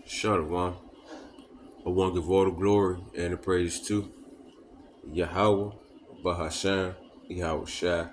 Shalom. I want to give all the glory and the praise to Yahweh, Bahasham, Yahweh Shai,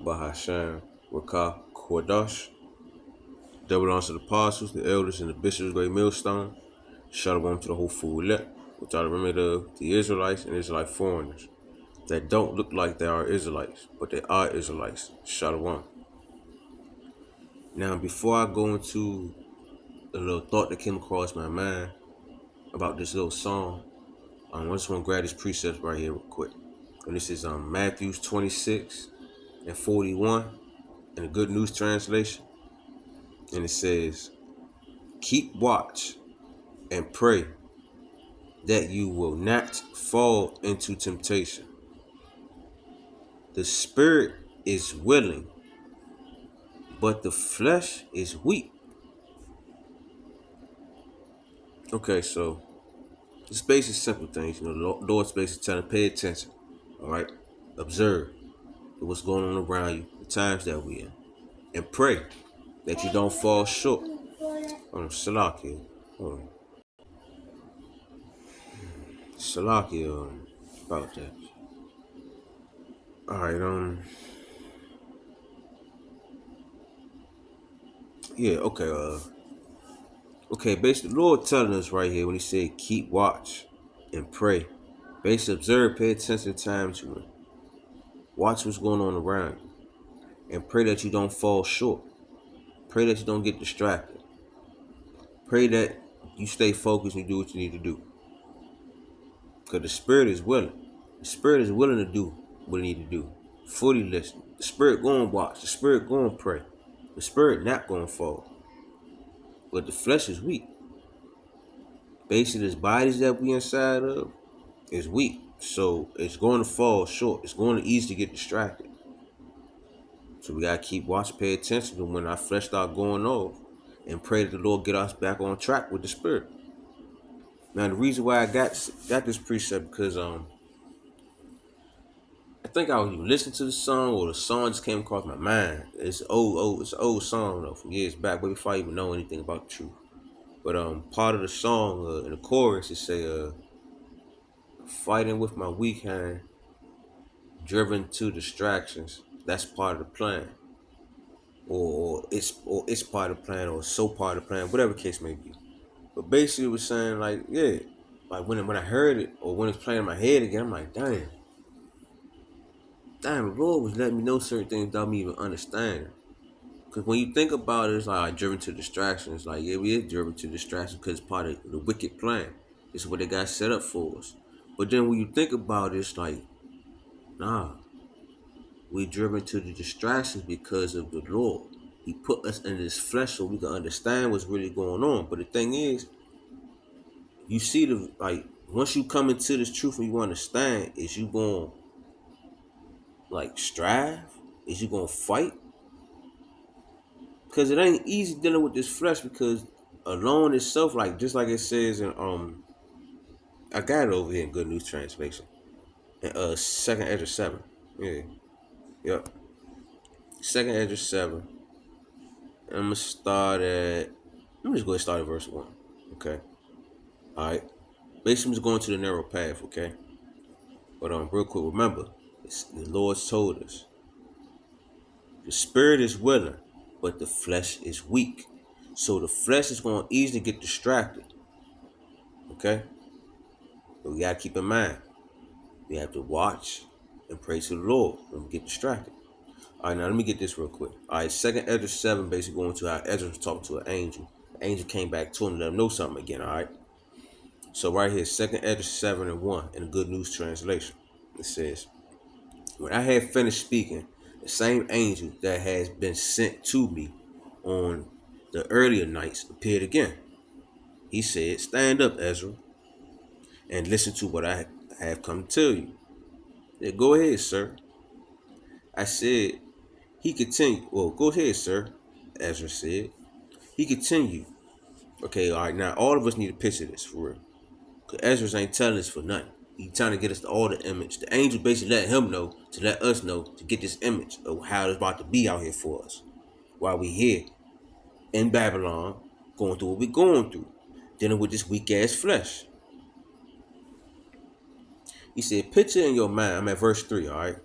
Bahasham, Rakah, Kodash. Double honors to the apostles, the elders, and the bishops of Great Millstone. Shalom to the whole full elect, without a remedy of the Israelites and Israelite foreigners that don't look like they are Israelites, but they are Israelites. Shalom. Now, before I go into a little thought that came across my mind about this little song, I just want to grab this precept right here real quick. And this is Matthew 26 and 41 in the Good News Translation. And it says, keep watch and pray that you will not fall into temptation. The spirit is willing, but the flesh is weak. Okay, so it's basic simple things. The Lord's basically telling pay attention. All right? Observe what's going on around you, the times that we're in. And pray that you don't fall short. Salakia. Salakia about that. Alright, yeah, okay, basically the Lord telling us right here when he said keep watch and pray. Basically observe, pay attention to times you in. Watch what's going on around you. And pray that you don't fall short. Pray that you don't get distracted. Pray that you stay focused and do what you need to do. Because the spirit is willing. The spirit is willing to do what it need to do. Fully listen. The spirit going to watch. The spirit going to pray. The spirit not going to fall. But the flesh is weak. Basically, this bodies that we inside of is weak. So it's going to fall short. It's going to easily get distracted. So we got to keep watching, pay attention to when our flesh start going off and pray that the Lord get us back on track with the spirit. Now, the reason why I got this precept because I think I was listening to the song or the song just came across my mind. It's it's an old song though from years back, way before I even know anything about the truth. But part of the song in the chorus it say fighting with my weak hand, driven to distractions. That's part of the plan, or it's part of the plan, or so part of the plan, whatever case may be. But basically, it was saying like, yeah, like when I heard it or when it's playing in my head again, I'm like, damn, the Lord was letting me know certain things without me even understanding. Because when you think about it, it's like driven to distractions. Like, yeah, we is driven to distractions because it's part of the wicked plan. It's what they got set up for us. But then when you think about it, it's like, nah, we driven to the distractions because of the Lord. He put us in this flesh so we can understand what's really going on. But the thing is, you see once you come into this truth and you understand, is you going to strive? Is you going to fight? Because it ain't easy dealing with this flesh because alone itself, just like it says in I got it over here in Good News Translation. In Second Ezra 7. Yeah. Yep. Second Ezra 7. I'm gonna start at let me just go ahead and start at verse 1. Okay. Alright. Basically I'm just going to the narrow path, okay? But real quick, remember, the Lord's told us. The spirit is willing, but the flesh is weak. So the flesh is going to easily get distracted. Okay? But we got to keep in mind, we have to watch and pray to the Lord when we get distracted. All right, now let me get this real quick. All right, Second Ezra 7 basically going to how Ezra was talking to an angel. The angel came back to him and let him know something again, all right? So right here, Second Ezra 7 and 1 in the Good News Translation. It says, when I had finished speaking, the same angel that has been sent to me on the earlier nights appeared again. He said, stand up, Ezra, and listen to what I have come to tell you. Yeah, go ahead, sir. I said, he continued. Well, go ahead, sir, Ezra said. He continued. Okay, all right, now all of us need to picture this for real. Because Ezra ain't telling us for nothing. He's trying to get us all the image. The angel basically let him know, to let us know, to get this image of how it's about to be out here for us. While we here in Babylon, going through what we're going through. dealing with this weak ass flesh. He said, picture in your mind, I'm at verse 3, all right?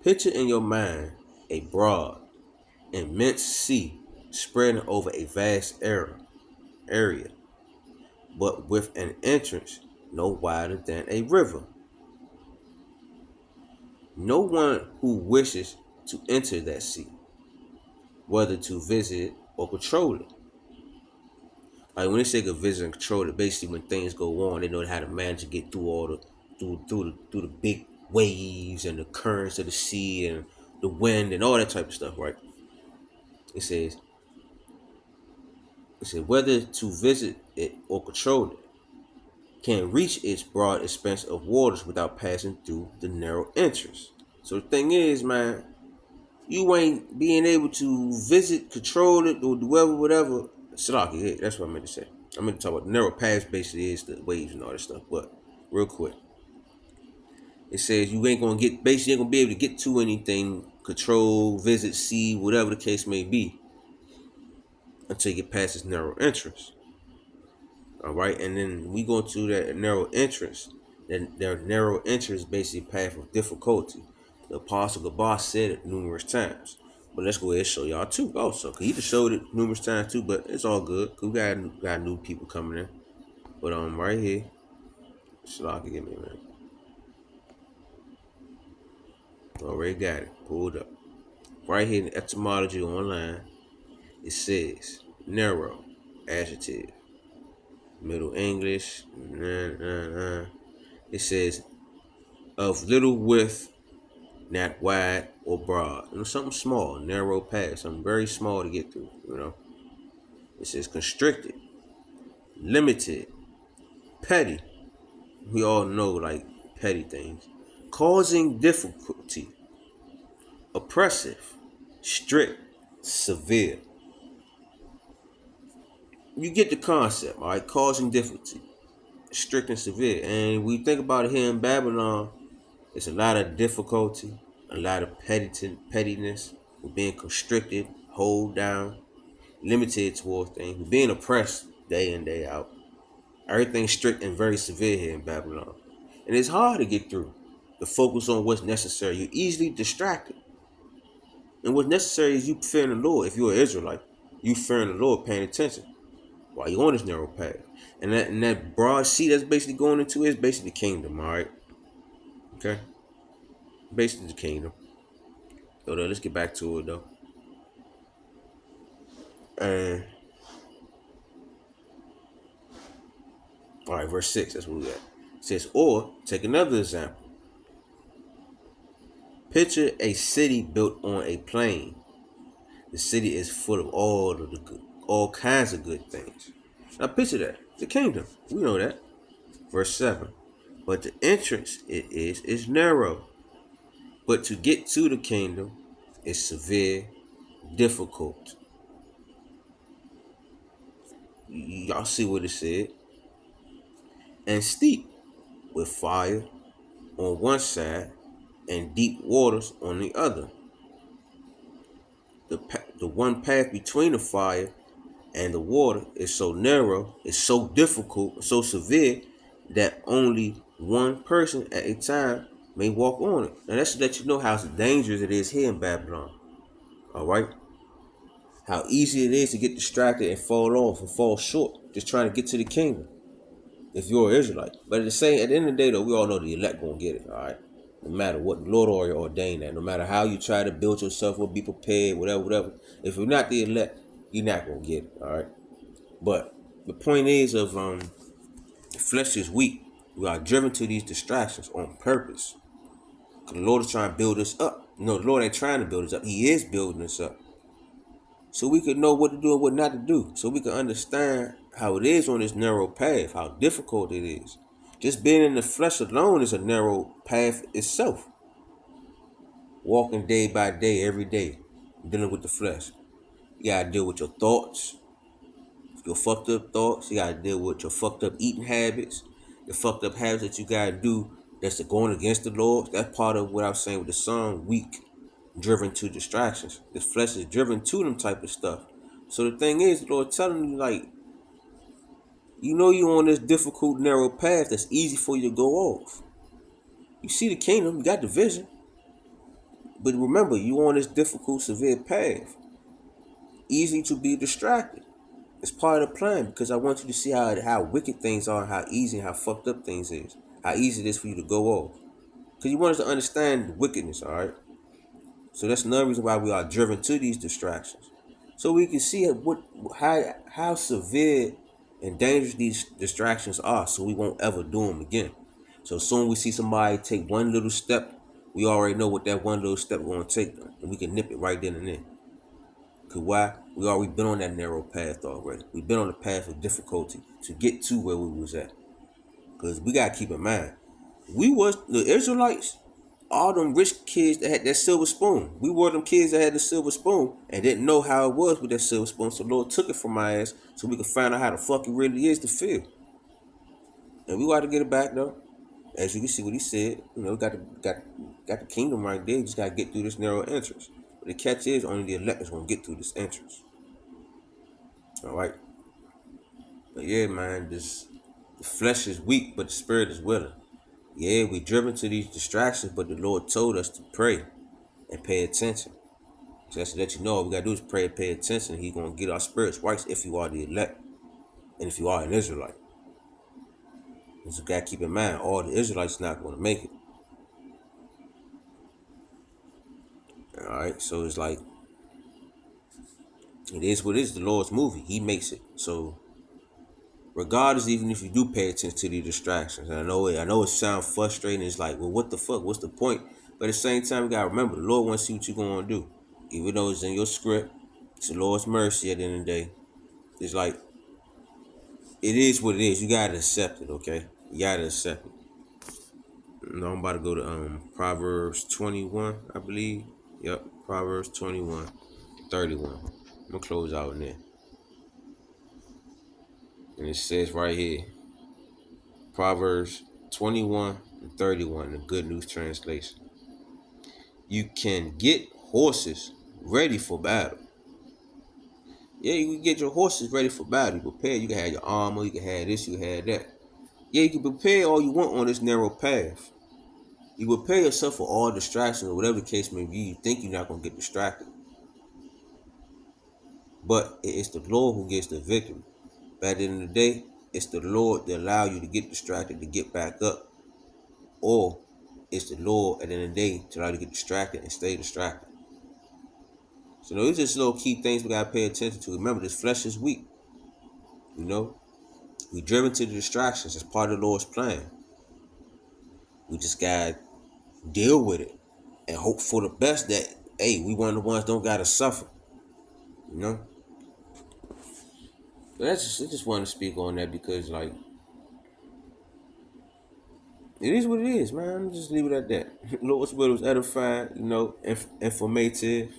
Picture in your mind a broad, immense sea spreading over a vast area, but with an entrance no wider than a river. No one who wishes to enter that sea, whether to visit it or control it. Like when they say could visit and control it, basically when things go on, they know how to manage to get through all the through the big waves and the currents of the sea and the wind and all that type of stuff, right? It says whether to visit it or control it, can reach its broad expanse of waters without passing through the narrow entrance. So the thing is, man, you ain't being able to visit, control it, or do whatever. Salaki, yeah, that's what I meant to say. I meant to talk about the narrow paths basically is the waves and all that stuff. But real quick, it says you ain't gonna get basically ain't gonna be able to get to anything, control, visit, see, whatever the case may be, until you get past this narrow entrance. All right, and then we go to that narrow entrance. That their narrow entrance is basically a path of difficulty. The Apostle Gabar said it numerous times. But let's go ahead and show y'all too also. Cause he just showed it numerous times too, but it's all good. Cause we got new people coming in. But right here, Shalaka give me, man. Already got it. Pulled up. Right here in the etymology online, it says narrow, adjective. Middle English. It says of little width, not wide or broad. Something small, narrow path, something very small to get through, It says constricted, limited, petty. We all know like petty things. Causing difficulty, oppressive, strict, severe. You get the concept, all right? Causing difficulty, strict and severe. And we think about it here in Babylon, it's a lot of difficulty, a lot of pettiness. We're being constricted, hold down, limited towards things. We're being oppressed day in, day out. Everything's strict and very severe here in Babylon. And it's hard to get through. To focus on what's necessary. You're easily distracted. And what's necessary is you fearing the Lord. If you're an Israelite, you fearing the Lord, paying attention while you're on this narrow path. And that broad sea that's basically going into is basically the kingdom, all right? Okay? Basically the kingdom. So let's get back to it though. And all right, verse 6, that's what we got. It says, or take another example. Picture a city built on a plain. The city is full of all kinds of good things. Now picture that. The kingdom. We know that. Verse 7. But the entrance is narrow. But to get to the kingdom is severe, difficult. Y'all see what it said. And steep, with fire on one side and deep waters on the other. The one path between the fire and the water is so narrow, it's so difficult, so severe that only one person at a time may walk on it. And that's to let you know how dangerous it is here in Babylon. All right? How easy it is to get distracted and fall off and fall short just trying to get to the kingdom if you're an Israelite. But at the end of the day, though, we all know the elect gonna get it, all right? No matter what the Lord ordained that, no matter how you try to build yourself or be prepared, whatever. If you're not the elect, you're not gonna get it, all right? But the point is of the flesh is weak. We are driven to these distractions on purpose. Because the Lord is trying to build us up. No, the Lord ain't trying to build us up. He is building us up. So we could know what to do and what not to do. So we can understand how it is on this narrow path, how difficult it is. Just being in the flesh alone is a narrow path itself. Walking day by day, every day, dealing with the flesh. You gotta deal with your thoughts, your fucked up thoughts. You gotta deal with your fucked up eating habits, the fucked up habits that you gotta do that's going against the Lord. That's part of what I was saying with the song, weak, driven to distractions. The flesh is driven to them type of stuff. So the thing is, the Lord telling you, like, You know you on this difficult, narrow path that's easy for you to go off. You see the kingdom, you got the vision. But remember, you on this difficult, severe path. Easy to be distracted. It's part of the plan because I want you to see how wicked things are, how easy and how fucked up things is. How easy it is for you to go off. Because you want us to understand the wickedness, alright? So that's another reason why we are driven to these distractions. So we can see how severe and dangerous these distractions are, so we won't ever do them again. So soon we see somebody take one little step, we already know what that one little step we're gonna take, and we can nip it right then and there. Cause why? We already been on that narrow path already. We've been on the path of difficulty to get to where we was at. Cause we gotta keep in mind, we was the Israelites, all them rich kids that had that silver spoon. We were them kids that had the silver spoon and didn't know how it was with that silver spoon. So Lord took it from my ass so we could find out how the fuck it really is to feel. And we got to get it back though. As you can see what he said, you know, got the kingdom right there. You just gotta get through this narrow entrance. But the catch is only the elect is gonna get through this entrance. Alright. But yeah, man, the flesh is weak, but the spirit is willing. Yeah, we driven to these distractions, but the Lord told us to pray and pay attention. So that's to let you know all we gotta do is pray and pay attention. He's gonna get our spirits right if you are the elect and if you are an Israelite. And so you gotta keep in mind, all the Israelites not gonna make it. Alright, so it's like it is what it is, the Lord's movie. He makes it. So regardless, even if you do pay attention to the distractions, and I know it sounds frustrating, it's like, well, what the fuck? What's the point? But at the same time, you gotta remember the Lord wants to see what you're gonna do. Even though it's in your script, it's the Lord's mercy at the end of the day. It's like it is what it is. You gotta accept it, okay? You gotta accept it. No, I'm about to go to Proverbs 21, I believe. Yep, Proverbs 21, 31. I'm gonna close out in there. And it says right here, Proverbs 21 and 31, the Good News Translation. You can get horses ready for battle. Yeah, you can get your horses ready for battle. You prepare, you can have your armor, you can have this, you can have that. Yeah, you can prepare all you want on this narrow path. You prepare yourself for all distractions or whatever the case may be. You think you're not going to get distracted. But it's the Lord who gets the victory. But at the end of the day, it's the Lord that allow you to get distracted to get back up. Or it's the Lord at the end of the day to allow you to get distracted and stay distracted. So those are just little key things we got to pay attention to. Remember, this flesh is weak. You know, we driven to the distractions. It's part of the Lord's plan. We just got to deal with it and hope for the best that, hey, we one of the ones don't got to suffer. You know? But I just want to speak on that because, like, it is what it is, man. Just leave it at that. Lord's will was edifying, you know, informative.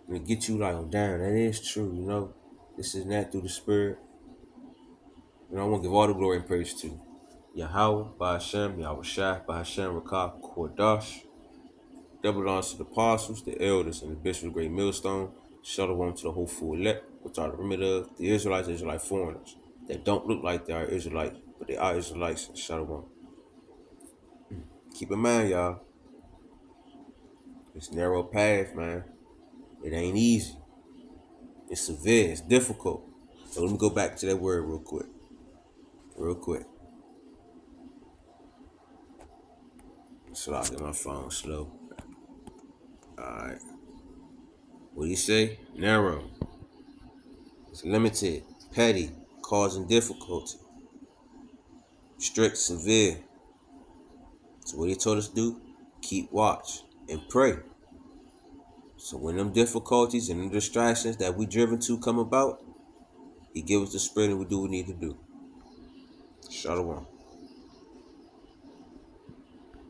And to get you like, oh, damn, that is true, you know. This is that through the Spirit. And I want to give all the glory and praise to Yahweh, Ba'ashem, Yahweh Shai, Ba'ashem, Rakah, Kordash. Double honors to the apostles, the elders, and the bishop of the great millstone. Shalom to the hopeful elect, which are the remnant of the Israelites, Israelite foreigners. They don't look like they are Israelites, but they are Israelites. Shalom. Keep in mind, y'all, this narrow path, man, it ain't easy. It's severe. It's difficult. So let me go back to that word real quick. So I'll get my phone slow. Alright. What do you say? Narrow. It's limited, petty, causing difficulty. Strict, severe. So what he told us to do? Keep watch and pray. So when them difficulties and the distractions that we driven to come about, he give us the spirit and we do what we need to do. Shalom.